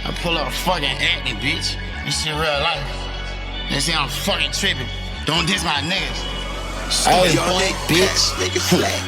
I pull up fucking acting, bitch. This shit real life. They say I'm fucking tripping. Don't diss my niggas. Hey, bitch,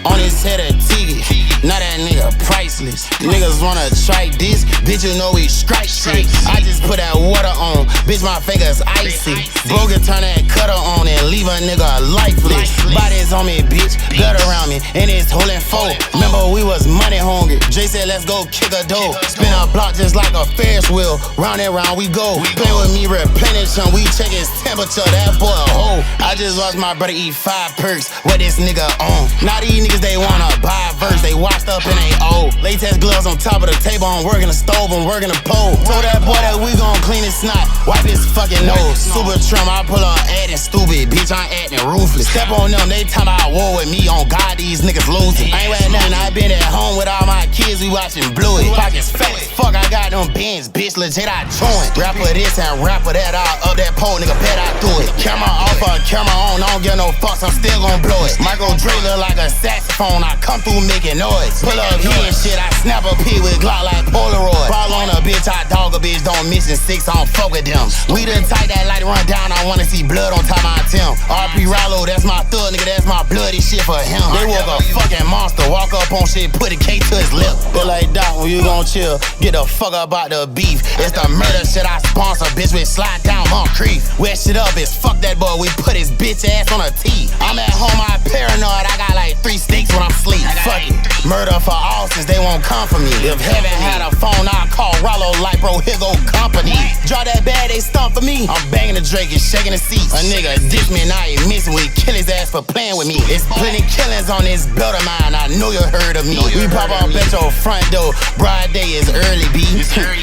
on his head a ticket. Now that nigga priceless. Niggas wanna try this, bitch, you know we strike shit. I just put that water on, bitch, my fingers icy. Bro can turn that cutter on and leave a nigga lifeless. Bodies on me, bitch, blood around me, and it's holding four. Remember we was money hungry. Jay said let's go kick a dough. Spin a block just like a Ferris wheel. Round and round we go. Play with me, replenish him. We check his temperature. That boy a hoe. I just watched my brother eat 5 perks. What this nigga on? Now these niggas they wanna buy a verse. They washed up and they old. Latex gloves on top of the table. I'm working the stove. I'm working the pole. Told that boy that we gon' clean his snot. Wipe his fucking nose. Super trim. I pull up acting stupid. Bitch, I'm acting ruthless. Step on them. They time I war with me. On God, these niggas losing. I ain't with nothing. I been at home with all my kids. We watching Bluey. Pockets fat as fuck. I got them bins. Bitch, legit I joined. Rapper this and rapper that. I up that pole. Nigga, bet I do it. Camera off or camera on. I don't give no fucks. I'm still gon' blow it. Michael Dre look like a saxophone. I come through making noise. Pull up here and shit. I snap a pee with Glock like Polaroid. Fall on a bitch. I dog a bitch. Don't miss in 6. I don't fuck with them. We the type that like to run down. I wanna see blood on top of my Tim. RP Rollo, that's my thug nigga. That's my bloody shit for him. They woke a fucking monster. Walk up on shit. Put a K to his lip. Feel like Doc when you gon' chill. Get the fuck up out the beef. It's the murder shit I sponsor. Bitch, we slide down Mount Creek. Wet shit up is fuck that boy. We put his bitch ass on a T. I'm at home, I paranoid. I got like 3 steaks when I'm asleep. Fuck it. Murder for all since they won't come for me. If heaven had a phone, I'd call Rollo like bro, here go company. Draw that bag, they stump for me. I'm banging the Drake and shaking the seats. A nigga diss me and I ain't missing. We kill his ass for playing with me. It's plenty killings on this belt of mine. I know you heard of me. We pop up at your front door. Broad day is early, B.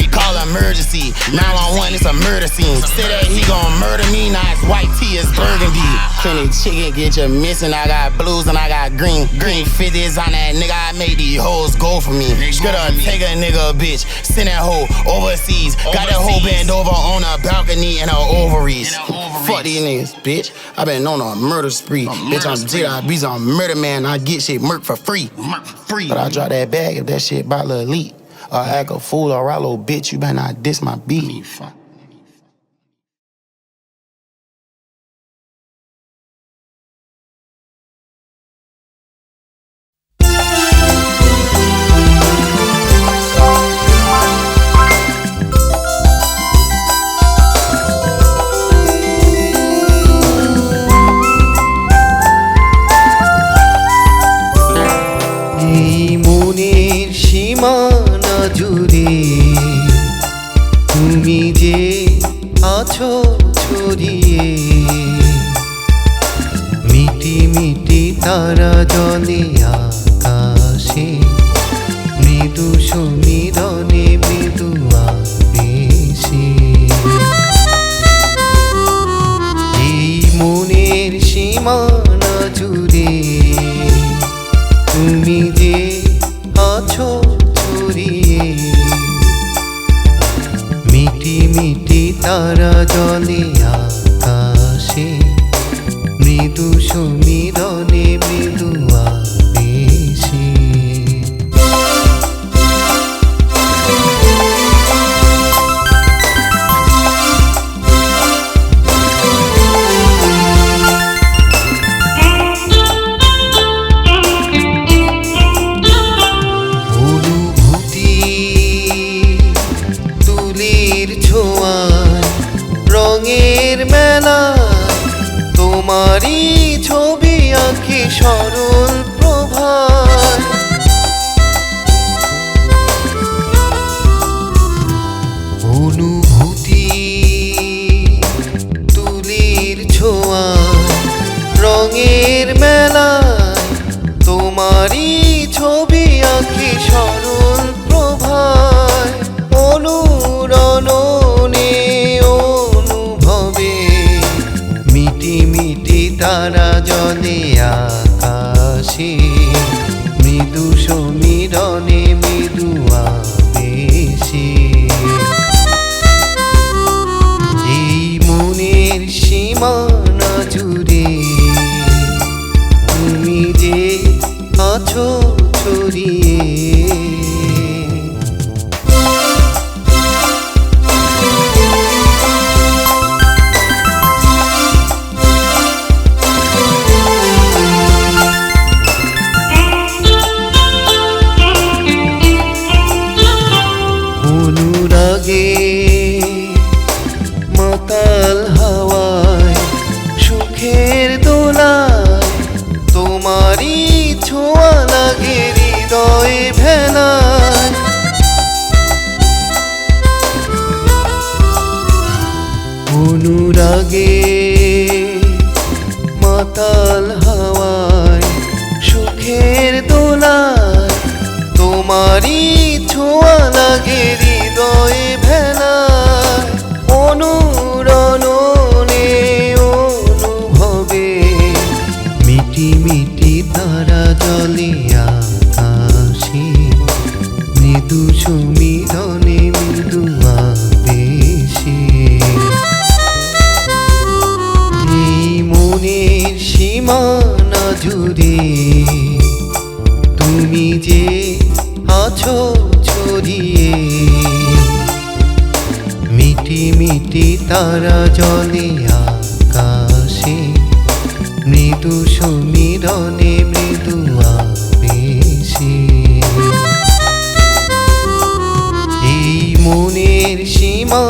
Call emergency. 911, it's a murder scene. Say that he gon' murder me. Now it's white tea, it's burgundy. Kenny chicken, get you missing. I got blues and I got green. Green 50s on that nigga. I made these hoes go for me. Gotta take a nigga a bitch. Send that hoe overseas. Got that hoe bend over on a balcony and her ovaries. Fuck these niggas, bitch. I been on a murder spree. Bitch, I'm J.I.B.'s on murder man. I get shit murk for free. But I drop that bag if that shit by Lil Elite. Or act a fool or Rollo, bitch. You better not diss my beat. তুমি যে আছো ছড়িয়ে মিটি মিটি তারা জলে আকাশে মৃদু সমীরণে মৃদু আবেশে এই মনের সীমানা জুড়ে তুমি যে আছো ছড়িয়ে মিটি মিটি তারা জলে আকাশে মৃদু সমীরণে মৃদু আবেশে রঙের মেলা তোমারই ছবি আঁকি সরল প্রভাত অনুভূতি তুলির ছোঁয়া রঙের মেলা তোমারই ছবি আঁকি সরল প্রভাত অনুরণনে মিটি মিটি তারা জলে আকাশে মৃদু সমীরণে মৃদু আবেশে এই মনের সীমানা জুড়ে তুমি যে আছো ছড়িয়ে তোমারই ছোঁয়া লাগে হৃদয়ে ভেলায় অনুরণনে অনুভবে মিটি মিটি তারা জলে আকাশে মৃদু সুমিরনে মৃদু আবেশে এই মনের সীমানা জুড়ে তুমি যে আছো ছড়িয়ে মিটি মিটি তারা জলে আকাশে মৃদু সমীরণে মৃদু আবেশে এই মনের সীমা